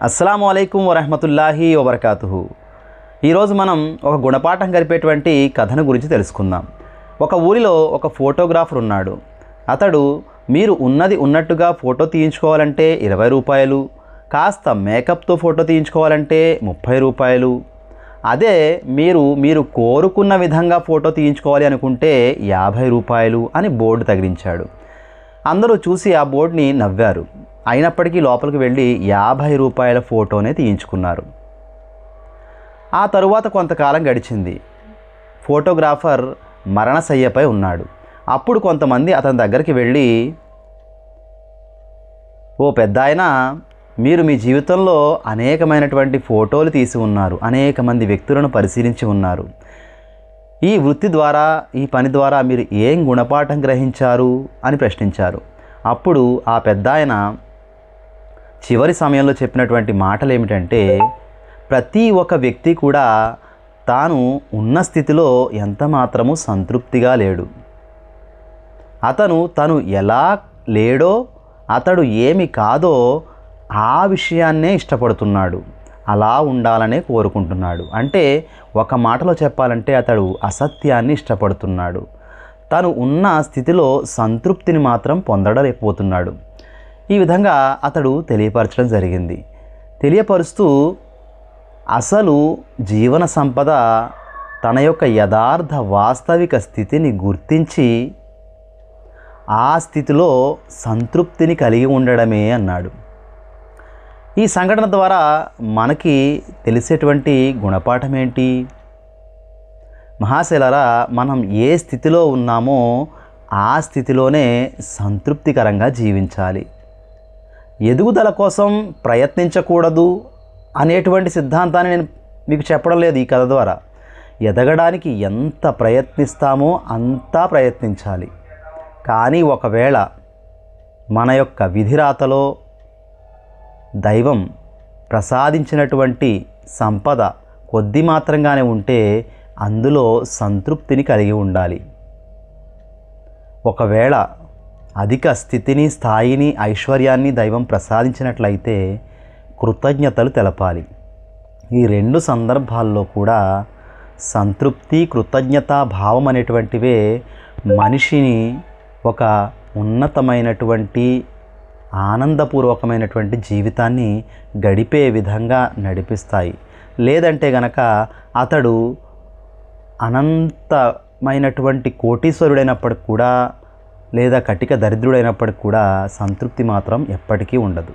అస్సలాము అలైకుం వరహమతుల్లాహి వబర్కాతుహు. ఈరోజు మనం ఒక గుణపాఠం గడిపేటువంటి కథను గురించి తెలుసుకుందాం. ఒక ఊరిలో ఒక ఫోటోగ్రాఫర్ ఉన్నాడు. అతడు మీరు ఉన్నది ఉన్నట్టుగా ఫోటో తీయించుకోవాలంటే 20 రూపాయలు, కాస్త మేకప్తో ఫోటో తీయించుకోవాలంటే 30 రూపాయలు, అదే మీరు కోరుకున్న విధంగా ఫోటో తీయించుకోవాలి అనుకుంటే 50 రూపాయలు అని బోర్డు తగిలించాడు. అందరూ చూసి ఆ బోర్డుని నవ్వారు. అయినప్పటికీ లోపలికి వెళ్ళి 50 రూపాయల ఫోటోనే తీయించుకున్నారు. ఆ తరువాత కొంతకాలం గడిచింది. ఫోటోగ్రాఫర్ మరణశయ్యపై ఉన్నాడు. అప్పుడు కొంతమంది అతని దగ్గరికి వెళ్ళి, ఓ పెద్దాయన, మీరు మీ జీవితంలో అనేకమైనటువంటి ఫోటోలు తీసి ఉన్నారు, అనేక మంది వ్యక్తులను పరిశీలించి ఉన్నారు. ఈ వృత్తి ద్వారా, ఈ పని ద్వారా మీరు ఏం గుణపాఠం గ్రహించారు అని ప్రశ్నించారు. అప్పుడు ఆ పెద్దాయన చివరి సమయంలో చెప్పినటువంటి మాటలు ఏమిటంటే, ప్రతి ఒక్క వ్యక్తి కూడా తాను ఉన్న స్థితిలో ఎంత మాత్రము సంతృప్తిగా లేడు. తను ఎలా లేడో, అతడు ఏమి కాదో ఆ విషయాన్నే ఇష్టపడుతున్నాడు, అలా ఉండాలనే కోరుకుంటున్నాడు. అంటే ఒక మాటలో చెప్పాలంటే అతడు అసత్యాన్ని ఇష్టపడుతున్నాడు. తను ఉన్న స్థితిలో సంతృప్తిని మాత్రం పొందడలేకపోతున్నాడు. ఈ విధంగా అతడు తెలియపరచడం జరిగింది. తెలియపరుస్తూ అసలు జీవన సంపద తన యొక్క యథార్థ వాస్తవిక స్థితిని గుర్తించి ఆ స్థితిలో సంతృప్తిని కలిగి ఉండడమే అన్నాడు. ఈ సంఘటన ద్వారా మనకి తెలిసేటువంటి గుణపాఠం ఏంటి? మహాశైలరా, మనం ఏ స్థితిలో ఉన్నామో ఆ స్థితిలోనే సంతృప్తికరంగా జీవించాలి. ఎదుగుదల కోసం ప్రయత్నించకూడదు అనేటువంటి సిద్ధాంతాన్ని నేను మీకు చెప్పడం లేదు ఈ కథ ద్వారా. ఎదగడానికి ఎంత ప్రయత్నిస్తామో అంతా ప్రయత్నించాలి. కానీ ఒకవేళ మన యొక్క విధిరాతలో దైవం ప్రసాదించినటువంటి సంపద కొద్ది మాత్రంగానే ఉంటే అందులో సంతృప్తిని కలిగి ఉండాలి. ఒకవేళ అధిక స్థితిని, స్థాయిని, ఐశ్వర్యాన్ని దైవం ప్రసాదించినట్లయితే కృతజ్ఞతలు తెలపాలి. ఈ రెండు సందర్భాల్లో కూడా సంతృప్తి, కృతజ్ఞతా భావం అనేటువంటివే మనిషిని ఒక ఉన్నతమైనటువంటి ఆనందపూర్వకమైనటువంటి జీవితాన్ని గడిపే విధంగా నడిపిస్తాయి. లేదంటే గనక అతడు అనంతమైనటువంటి కోటీశ్వరుడైనప్పటికి కూడా, లేదా కటిక దరిద్రుడైనప్పటికి కూడా సంతృప్తి మాత్రం ఎప్పటికీ ఉండదు.